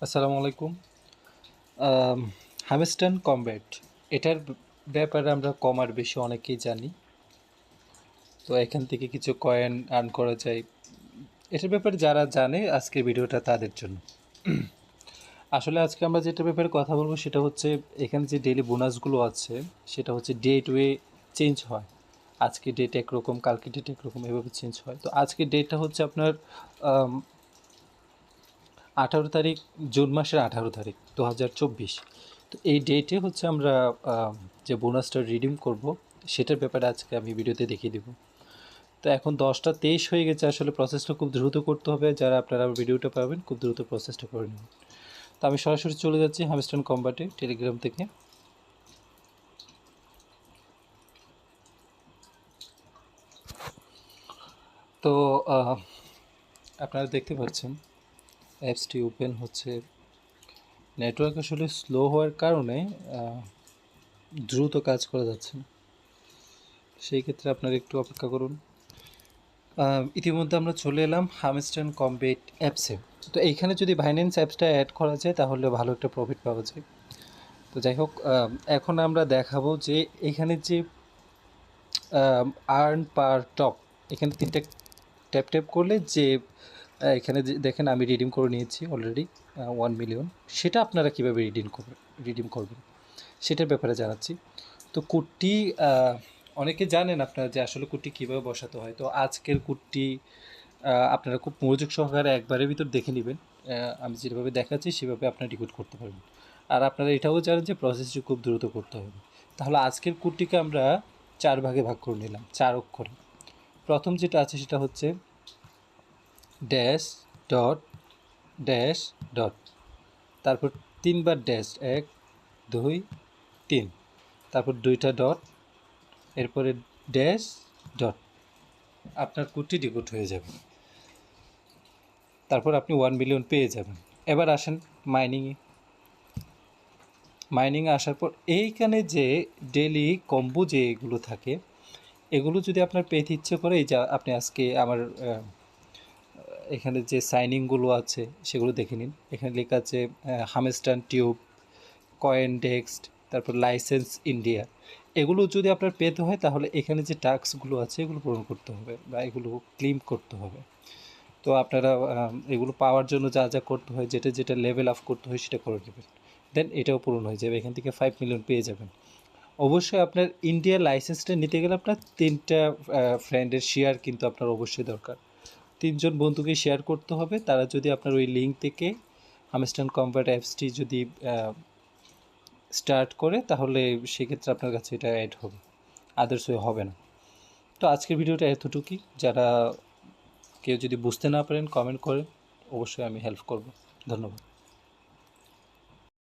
আসসালামু আলাইকুম। আম hamster combat এটার ব্যাপারে আমরা কম আর বেশি অনেকেই জানি। তো এখান থেকে কিছু কয়েন আর্ন করা যায়। এটার ব্যাপারে যারা জানে আজকের ভিডিওটা তাদের জন্য। আসলে আজকে আমরা যেটার ব্যাপারে কথা বলবো সেটা হচ্ছে এখানে যে ডেইলি বোনাসগুলো আছে সেটা হচ্ছে ডে টু ডে চেঞ্জ হয়। আজকে ডেট একরকম, কালকে ডেট একরকম, এভাবে চেঞ্জ হয়। তো আজকের ডেটটা হচ্ছে আপনার আম 18 তারিখ, জুন মাসের 18 তারিখ 2024। তো এই ডেটে হচ্ছে আমরা যে বোনাসটা রিডিম করব সেটার ব্যাপারে আজকে আমি ভিডিওতে দেখিয়ে দেবো। তো এখন 10টা 23 হয়ে গেছে, আসলে প্রসেসটা খুব দ্রুত করতে হবে। যারা আপনারা ভিডিওটা পাবেন খুব দ্রুত প্রসেসটা করে নেবেন। তো আমি সরাসরি চলে যাচ্ছি হ্যামস্টার কমব্যাটে টেলিগ্রাম থেকে। তো আপনারা দেখতে পাচ্ছেন অ্যাপসটি ওপেন হচ্ছে। নেটওয়ার্ক আসলে স্লো হওয়ার কারণে দ্রুত কাজ করা যাচ্ছে না, সেই ক্ষেত্রে আপনারা একটু অপেক্ষা করুন। ইতিমধ্যে আমরা চলে এলাম হ্যামস্টার কমব্যাট অ্যাপসে। তো এইখানে যদি বাইন্যান্স অ্যাপসটা অ্যাড করা যায় তাহলে ভালো একটা প্রফিট পাওয়া যায়। তো যাই হোক, এখন আমরা দেখাবো যে এখানে যে আর্ন পার টপ, এখানে তিনটে ট্যাপ ট্যাপ করলে যে এখানে যে দেখেন আমি রিডিম করে নিয়েছি অলরেডি 1 মিলিয়ন। সেটা আপনারা কীভাবে রিডিম করবেন সেটার ব্যাপারে জানাচ্ছি। তো কুটটি অনেকে জানেন আপনারা যে আসলে কুটটি কীভাবে বসাতে হয়। তো আজকের কুটটি আপনারা খুব মনোযোগ সহকারে একবারের ভিতর দেখে নেবেন। আমি যেভাবে দেখাচ্ছি সেভাবে আপনারা ডিকোড করতে পারবেন। আর আপনারা এটাও জানেন যে প্রসেসটি খুব দ্রুত করতে হবে। তাহলে আজকের কুটটিকে আমরা 4 ভাগে ভাগ করে নিলাম, 4 অক্ষরে। প্রথম যেটা আছে সেটা হচ্ছে ড্যাশ ডট ড্যাশ ডট, তারপর 3বার ড্যাশ, 1 2 3, তারপর 2টা ডট, এরপরে ড্যাশ ডট। আপনার কোডটি ডিকোড হয়ে যাবে, তারপর আপনি 1 মিলিয়ন পেয়ে যাবেন। এবার আসেন মাইনিংয়ে আসার পর এইখানে যে ডেলি কম্বো যে এগুলো থাকে, এগুলো যদি আপনার পেতে ইচ্ছে করে, এই যা আপনি আজকে আমার এখানে যে সাইনিংগুলো আছে সেগুলো দেখে নিন। এখানে লেখা আছে হামস্টার টিউব, কয়েন ডেক্সট, তারপর লাইসেন্স ইন্ডিয়া। এগুলো যদি আপনার পেতে হয় তাহলে এখানে যে টাস্কগুলো আছে এগুলো পূরণ করতে হবে বা এগুলো ক্লেম করতে হবে। তো আপনারা এগুলো পাওয়ার জন্য যা যা করতে হয়, যেটা যেটা লেভেল আপ করতে হয় সেটা করে নেবেন, দেন এটাও পূরণ হয়ে যাবে। এখান থেকে 5 মিলিয়ন পেয়ে যাবেন। অবশ্যই আপনার ইন্ডিয়ার লাইসেন্সটা নিতে গেলে আপনার 3টা ফ্রেন্ডের শেয়ার কিন্তু আপনার অবশ্যই দরকার। 3জন বন্ধুকে শেয়ার করতে হবে। তারা যদি আপনার ওই লিঙ্ক থেকে হ্যামস্টার কমব্যাট অ্যাপসটি যদি স্টার্ট করে তাহলে সেক্ষেত্রে আপনার কাছে এটা অ্যাড হবে, আদার্স ওয়ে হবে না। তো আজকের ভিডিওটা এতটুকুই। যারা কেউ যদি বুঝতে না পারেন কমেন্ট করেন, অবশ্যই আমি হেল্প করব। ধন্যবাদ।